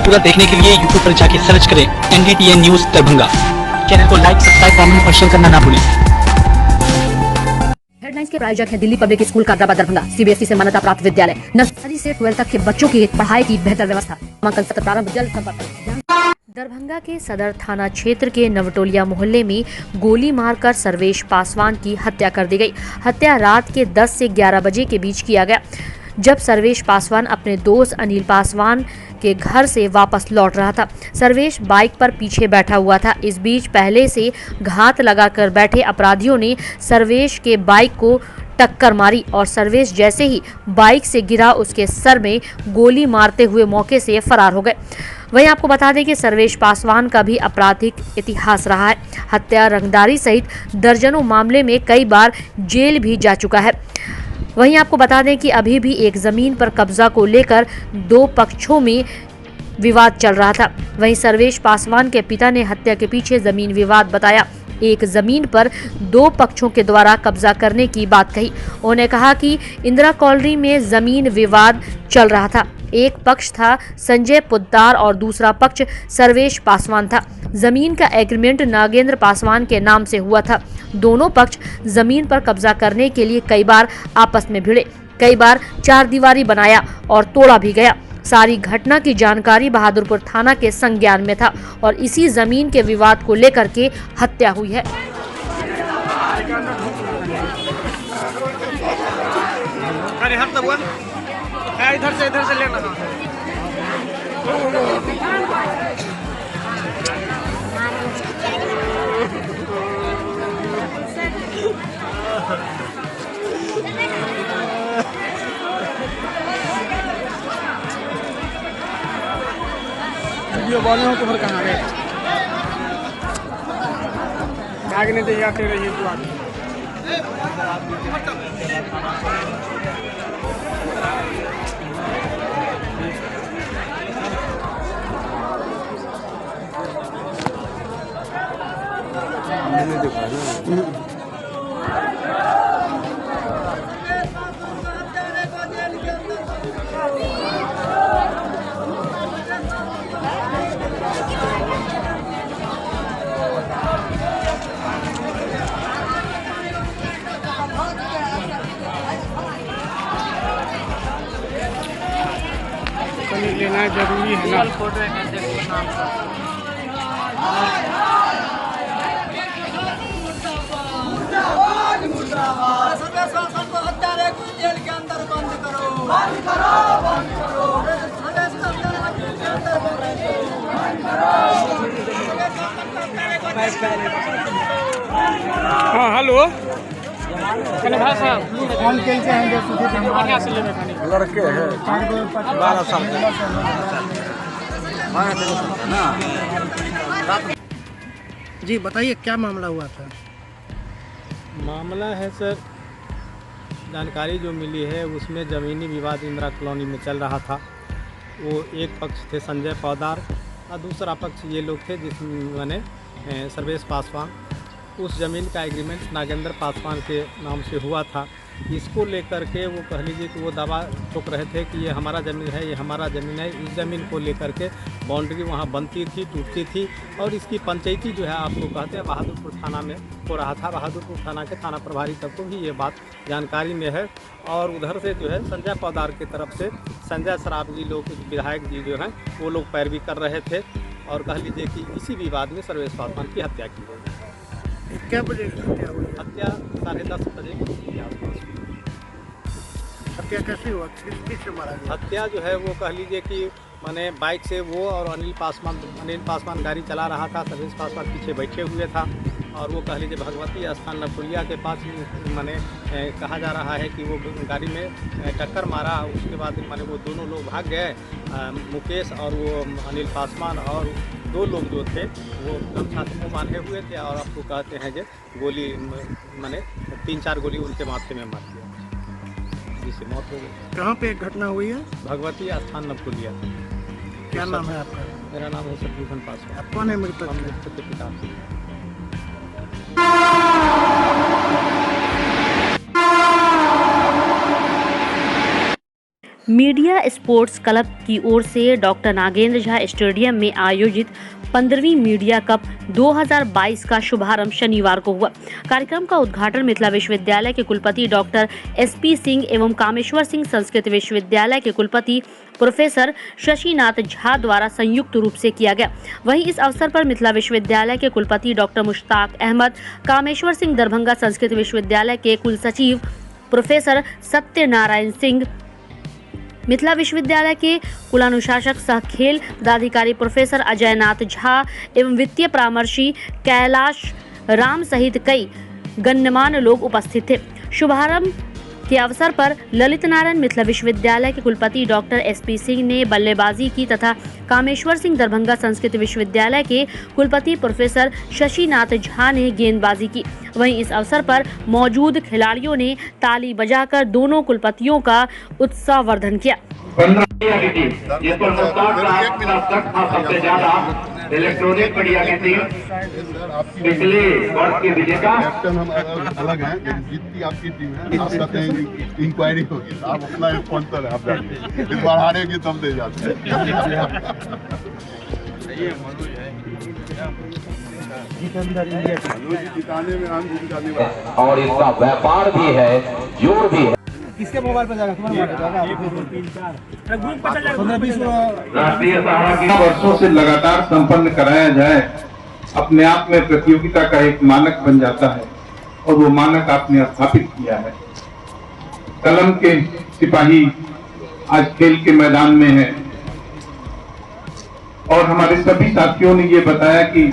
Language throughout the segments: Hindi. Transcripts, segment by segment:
को पूरा देखने के लिए यूट्यूब पर जाके सर्च करें NDTN न्यूज दरभंगा। चैनल को लाइक, सब्सक्राइब, कमेंट और शेयर करना ना भूलें। हेडलाइंस के प्रायोजक है Delhi public school Kadrabad Darbhanga. CBSE से मान्यता प्राप्त विद्यालय। नर्सरी से 12 तक के बच्चों की पढ़ाई की बेहतर व्यवस्था। नामांकन सत्र प्रारंभ जल्द। संपर्क। दरभंगा के सदर थाना क्षेत्र के नवटोलिया मोहल्ले में गोली मारकर सर्वेश पासवान की हत्या कर दी गई। हत्या रात के 10 से 11 बजे के बीच किया गया, जब सर्वेश पासवान अपने दोस्त अनिल पासवान के घर से वापस लौट रहा था। सर्वेश बाइक पर पीछे बैठा हुआ था। इस बीच पहले से घात लगाकर बैठे अपराधियों ने सर्वेश के बाइक को टक्कर मारी और सर्वेश जैसे ही बाइक से गिरा, उसके सर में गोली मारते हुए मौके से फरार हो गए। वहीं आपको बता दें कि सर्वेश पासवान का भी आपराधिक इतिहास रहा है। हत्या, रंगदारी सहित दर्जनों मामले में कई बार जेल भी जा चुका है। वहीं आपको बता दें कि अभी भी एक जमीन पर कब्जा को लेकर दो पक्षों में विवाद चल रहा था। वहीं सर्वेश पासवान के पिता ने हत्या के पीछे जमीन विवाद बताया। एक जमीन पर दो पक्षों के द्वारा कब्जा करने की बात कही। उन्होंने कहा कि इंदिरा कॉलोनी में जमीन विवाद चल रहा था। एक पक्ष था संजय पोद्दार और दूसरा पक्ष सर्वेश पासवान था। जमीन का एग्रीमेंट नागेंद्र पासवान के नाम से हुआ था। दोनों पक्ष जमीन पर कब्जा करने के लिए कई बार आपस में भिड़े, कई बार चार दीवारी बनाया और तोड़ा भी गया। सारी घटना की जानकारी बहादुरपुर थाना के संज्ञान में था और इसी जमीन के विवाद को लेकर के हत्या हुई है। इधर से लेना। वीडियो वालों को फिर कहाँ गए? भागने तो जाते रहिए तो आगे। लेना जरूरी है ना। जेल के अंदर बंद करो, बंद करो, बंद करो। हाँ हेलो, लड़के हैं 12 साल के। जी बताइए क्या मामला हुआ था? मामला है सर, जानकारी जो मिली है उसमें ज़मीनी विवाद इंदिरा कॉलोनी में चल रहा था। वो एक पक्ष थे संजय पोद्दार और दूसरा पक्ष ये लोग थे जिसमें सर्वेश पासवान। उस ज़मीन का एग्रीमेंट नागेंद्र पासवान के नाम से हुआ था। इसको लेकर के वो कह लीजिए कि वो दावा ठोक रहे थे कि ये हमारा ज़मीन है, ये हमारा ज़मीन है। इस ज़मीन को लेकर के बाउंड्री वहाँ बनती थी, टूटती थी और इसकी पंचायती जो है आपको कहते हैं बहादुरपुर थाना में हो रहा था। बहादुरपुर थाना के थाना प्रभारी तक को भी ये बात जानकारी में है। और उधर से जो है संजय पोद्दार की तरफ से संजय सराफ जी लोग, विधायक जी जो हैं वो लोग पैरवी कर रहे थे और कह लीजिए कि इसी विवाद में सर्वेश पासवान की हत्या की गई। क्या बजे हत्या हुई? हत्या 10:30 बजे के आसपास। हत्या कैसे हुआ? किससे मारा गया? हत्या जो है वो कह लीजिए कि माने बाइक से वो और अनिल पासवान गाड़ी चला रहा था। सर्वेश पासवान पीछे बैठे हुए था और वो कह लीजिए भगवती स्थान नवटोलिया के पास माने कहा जा रहा है कि वो गाड़ी में टक्कर मारा। उसके बाद माने वो दोनों लोग भाग गए, मुकेश और वो अनिल पासवान, और दो लोग जो थे वो गमछा से मुँह बांधे हुए थे और आपको कहते हैं कि गोली माने 3-4 गोली उनके माथे में मार दिया, जिससे मौत हो गई। कहाँ पे एक घटना हुई है? भगवती स्थान नवटोलिया। क्या नाम है आपका? मेरा नाम है शत्रुघ्न पासवान। आप कौन है मृतक? हम मृतक के पिता। मीडिया स्पोर्ट्स क्लब की ओर से डॉक्टर नागेंद्र झा स्टेडियम में आयोजित 15वीं मीडिया कप 2022 का शुभारंभ शनिवार को हुआ। कार्यक्रम का उद्घाटन मिथिला विश्वविद्यालय के कुलपति डॉक्टर SP सिंह एवं कामेश्वर सिंह संस्कृत विश्वविद्यालय के कुलपति प्रोफेसर शशिनाथ झा द्वारा संयुक्त रूप से किया गया। वहीं इस अवसर पर मिथिला विश्वविद्यालय के कुलपति डॉक्टर मुश्ताक अहमद, कामेश्वर सिंह दरभंगा संस्कृत विश्वविद्यालय के कुलसचिव प्रोफेसर सत्यनारायण सिंह, मिथिला विश्वविद्यालय के कुलानुशासक सह खेल पदाधिकारी प्रोफेसर अजयनाथ झा एवं वित्तीय परामर्शी कैलाश राम सहित कई गण्यमान्य लोग उपस्थित थे। शुभारंभ के अवसर पर ललित नारायण मिथिला विश्वविद्यालय के कुलपति डॉक्टर SP सिंह ने बल्लेबाजी की तथा कामेश्वर सिंह दरभंगा संस्कृत विश्वविद्यालय के कुलपति प्रोफेसर शशिनाथ झा ने गेंदबाजी की। वहीं इस अवसर पर मौजूद खिलाड़ियों ने ताली बजाकर दोनों कुलपतियों का उत्साहवर्धन किया। 15 की टीम जिस पर मुश्ताक साहब था सबसे ज्यादा इलेक्ट्रॉनिक मीडिया की टीम पिछले वर्ष के विजेता। कैप्टन हम अलग हैं, लेकिन जितनी आपकी टीम है आप कहते हैं इंक्वायरी होगी, आप अपना स्पॉन्सर है, आप जानिए इस बार हारेंगे तब दे जाते हैं। जिताने में हम जिताने वाले और इसका व्यापार भी है, जोर भी है। किसके मोबाइल पर जाएगा? तुम्हारे मोबाइल पर जाएगा। राष्ट्रीय सहारा की वर्षों से लगातार संपन्न कराया जाए, अपने आप में प्रतियोगिता का एक मानक बन जाता है और वो मानक आपने स्थापित किया है। कलम के सिपाही आज खेल के मैदान में हैं और हमारे सभी साथियों ने ये बताया कि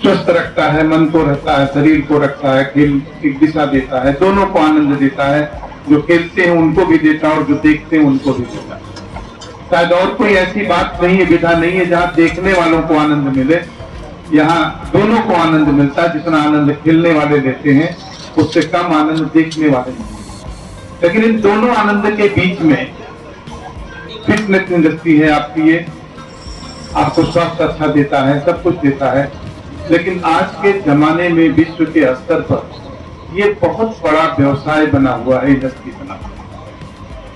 स्वस्थ रखता है, मन को रखता है, शरीर को रखता है, खेल एक दिशा देता है, दोनों को आनंद देता है। जो खेलते हैं उनको भी देता है और जो देखते हैं उनको भी देता है। शायद और कोई ऐसी बात नहीं है, विधा नहीं है जहाँ देखने वालों को आनंद मिले। यहाँ दोनों को आनंद मिलता है। जितना आनंद खेलने वाले लेते हैं उससे कम आनंद देखने वाले नहीं। लेकिन इन दोनों आनंद के बीच में फिटनेस इंडस्ट्री है आपकी, ये आपको स्वास्थ्य अच्छा देता है, सब कुछ देता है। लेकिन आज के जमाने में विश्व के स्तर पर ये बहुत बड़ा व्यवसाय बना हुआ है, इंडस्ट्री बना।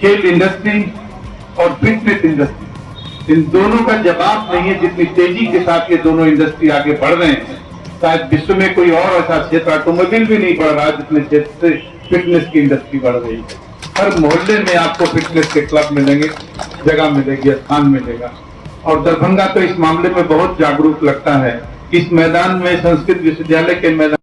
खेल इंडस्ट्री और फिटनेस इंडस्ट्री, इन दोनों का जवाब नहीं है। जितनी तेजी के साथ ये दोनों इंडस्ट्री आगे बढ़ रहे हैं, शायद विश्व में कोई और ऐसा क्षेत्र, ऑटोमोबाइल भी नहीं बढ़ रहा जितने क्षेत्र से फिटनेस की इंडस्ट्री बढ़ रही है। हर मोहल्ले में आपको फिटनेस के क्लब मिलेंगे, जगह मिलेगी, स्थान मिलेगा। और दरभंगा तो इस मामले में बहुत जागरूक लगता है। इस मैदान में संस्कृत विश्वविद्यालय के मैदान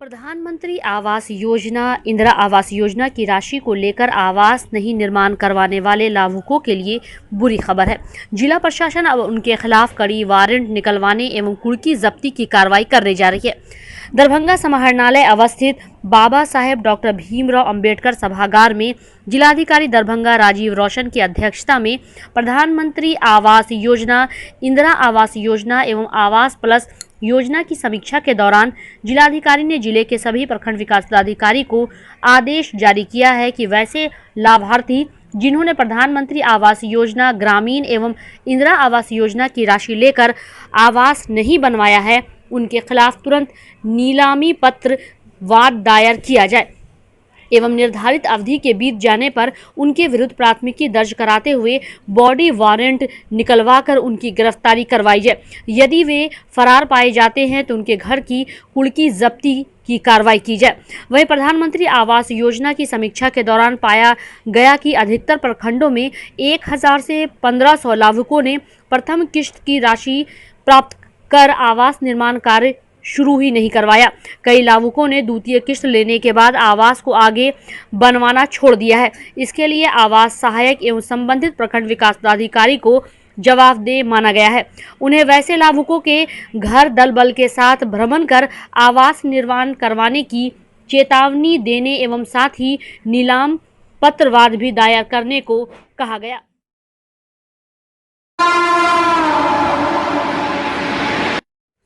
प्रधानमंत्री आवास योजना, इंदिरा आवास योजना की राशि को लेकर आवास नहीं निर्माण करवाने वाले लाभुकों के लिए बुरी खबर है। जिला प्रशासन अब उनके खिलाफ कड़ी वारंट निकलवाने एवं कुर्की जब्ती की कार्रवाई करने जा रही है। दरभंगा समाहरणालय अवस्थित बाबा साहेब डॉक्टर भीमराव अंबेडकर सभागार में जिलाधिकारी दरभंगा राजीव रोशन की अध्यक्षता में प्रधानमंत्री आवास योजना, इंदिरा आवास योजना एवं आवास प्लस योजना की समीक्षा के दौरान जिलाधिकारी ने जिले के सभी प्रखंड विकास पदाधिकारी को आदेश जारी किया है कि वैसे लाभार्थी जिन्होंने प्रधानमंत्री आवास योजना ग्रामीण एवं इंदिरा आवास योजना की राशि लेकर आवास नहीं बनवाया है, उनके खिलाफ तुरंत नीलामी पत्र वाद दायर किया जाए एवं निर्धारित अवधि के बीत जाने पर उनके विरुद्ध प्राथमिकी दर्ज कराते हुए बॉडी वारंट निकलवाकर उनकी गिरफ्तारी करवाई जाए। यदि वे फरार पाए जाते हैं तो उनके घर की कुर्की जब्ती की कार्रवाई की जाए। वहीं प्रधानमंत्री आवास योजना की समीक्षा के दौरान पाया गया कि अधिकतर प्रखंडों में 1000 से 1500 लाभुकों ने प्रथम किश्त की राशि प्राप्त कर आवास निर्माण कार्य शुरू ही नहीं करवाया। कई लाभुकों ने द्वितीय किश्त लेने के बाद आवास को आगे बनवाना छोड़ दिया है। इसके लिए आवास सहायक एवं संबंधित प्रखंड विकास पदाधिकारी को जवाबदेह माना गया है। उन्हें वैसे लाभुकों के घर दल बल के साथ भ्रमण कर आवास निर्माण करवाने की चेतावनी देने एवं साथ ही नीलाम पत्रवाद भी दायर करने को कहा गया।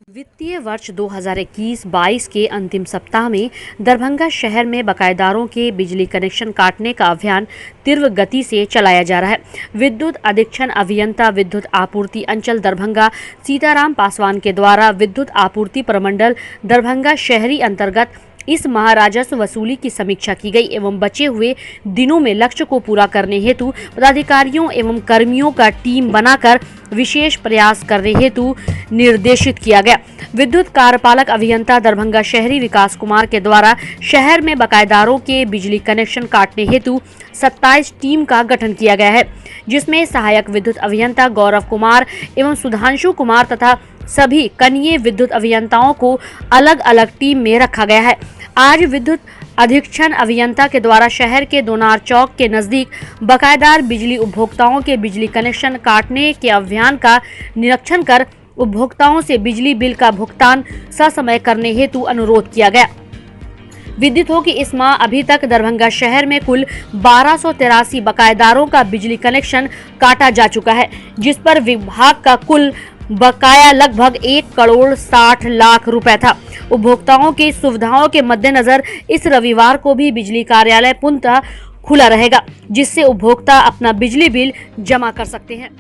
वित्तीय वर्ष 2021-22 के अंतिम सप्ताह में दरभंगा शहर में बकायेदारों के बिजली कनेक्शन काटने का अभियान तीव्र गति से चलाया जा रहा है। विद्युत अधीक्षण अभियंता विद्युत आपूर्ति अंचल दरभंगा सीताराम पासवान के द्वारा विद्युत आपूर्ति प्रमंडल दरभंगा शहरी अंतर्गत इस माह राजस्व वसूली की समीक्षा की गई एवं बचे हुए दिनों में लक्ष्य को पूरा करने हेतु पदाधिकारियों एवं कर्मियों का टीम बनाकर विशेष प्रयास करने हेतु निर्देशित किया गया। विद्युत कार्यपालक अभियंता दरभंगा शहरी विकास कुमार के द्वारा शहर में बकायेदारों के बिजली कनेक्शन काटने हेतु 27 टीम का गठन किया गया है, जिसमें सहायक विद्युत अभियंता गौरव कुमार एवं सुधांशु कुमार तथा सभी कनीय विद्युत अभियंताओं को अलग अलग टीम में रखा गया है। आज विद्युत अधीक्षण अभियंता के द्वारा शहर के दोनार चौक के नजदीक बकायेदार बिजली उपभोक्ताओं के बिजली कनेक्शन काटने के अभियान का निरीक्षण कर उपभोक्ताओं से बिजली बिल का भुगतान ससमय करने हेतु अनुरोध किया गया। विदित हो कि इस माह अभी तक दरभंगा शहर में कुल 1283 बकायेदारों का बिजली कनेक्शन काटा जा चुका है, जिस पर विभाग का कुल बकाया लगभग 1 करोड़ 60 लाख रुपए था। उपभोक्ताओं की सुविधाओं के मद्देनजर इस रविवार को भी बिजली कार्यालय पुनः खुला रहेगा, जिससे उपभोक्ता अपना बिजली बिल जमा कर सकते हैं।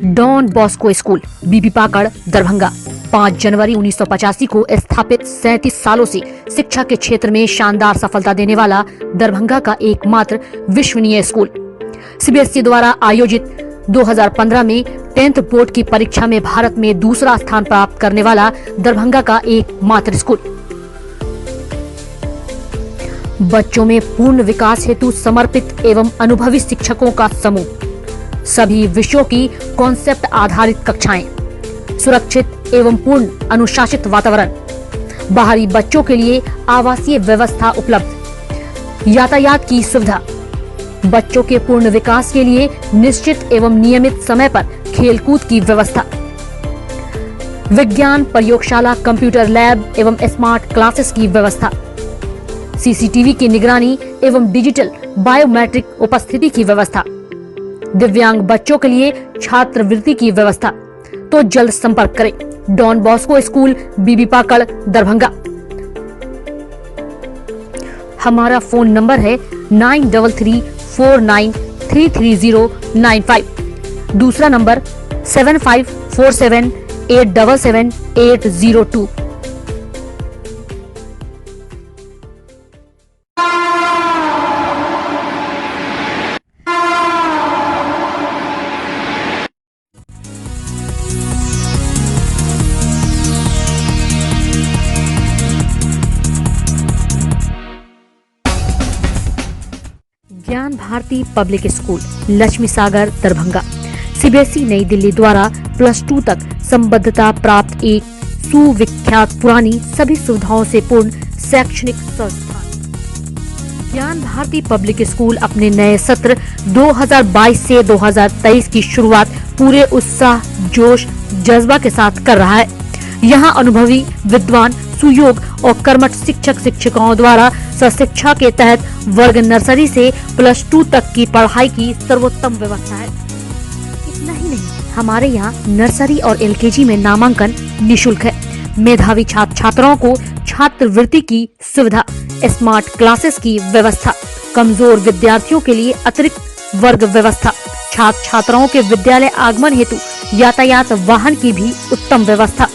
डॉन बॉस्को स्कूल बीबी पाकड़ दरभंगा 5 जनवरी 1985 को स्थापित 37 सालों से शिक्षा के क्षेत्र में शानदार सफलता देने वाला दरभंगा का एकमात्र विश्वसनीय स्कूल। सीबीएसई द्वारा आयोजित 2015 में 10th बोर्ड की परीक्षा में भारत में दूसरा स्थान प्राप्त करने वाला दरभंगा का एकमात्र स्कूल। बच्चों में पूर्ण विकास हेतु समर्पित एवं अनुभवी शिक्षकों का समूह, सभी विषयों की कॉन्सेप्ट आधारित कक्षाएं, सुरक्षित एवं पूर्ण अनुशासित वातावरण, बाहरी बच्चों के लिए आवासीय व्यवस्था उपलब्ध, यातायात की सुविधा, बच्चों के पूर्ण विकास के लिए निश्चित एवं नियमित समय पर खेलकूद की व्यवस्था, विज्ञान प्रयोगशाला, कंप्यूटर लैब एवं स्मार्ट क्लासेस की व्यवस्था, सीसीटीवी की निगरानी एवं डिजिटल बायोमेट्रिक उपस्थिति की व्यवस्था, दिव्यांग बच्चों के लिए छात्रवृत्ति की व्यवस्था। तो जल्द संपर्क करें डॉन बॉस्को स्कूल बीबी पाकड़ दरभंगा। हमारा फोन नंबर है 9334933095। दूसरा नंबर 7547877802। ज्ञान भारती पब्लिक स्कूल लक्ष्मी सागर दरभंगा सीबीएसई नई दिल्ली द्वारा +2 तक संबद्धता प्राप्त एक सुविख्यात पुरानी सभी सुविधाओं से पूर्ण शैक्षणिक संस्थान। ज्ञान भारती पब्लिक स्कूल अपने नए सत्र 2022 से 2023 की शुरुआत पूरे उत्साह, जोश, जज्बा के साथ कर रहा है। यहाँ अनुभवी, विद्वान, सुयोग और कर्मठ शिक्षक शिक्षिकाओं द्वारा शिक्षा के तहत वर्ग नर्सरी से +2 तक की पढ़ाई की सर्वोत्तम व्यवस्था है। इतना ही नहीं, हमारे यहाँ नर्सरी और एलकेजी में नामांकन निःशुल्क है। मेधावी छात्र छात्राओं को छात्रवृत्ति की सुविधा, स्मार्ट क्लासेस की व्यवस्था, कमजोर विद्यार्थियों के लिए अतिरिक्त वर्ग व्यवस्था, छात्र छात्राओं के विद्यालय आगमन हेतु यातायात वाहन की भी उत्तम व्यवस्था।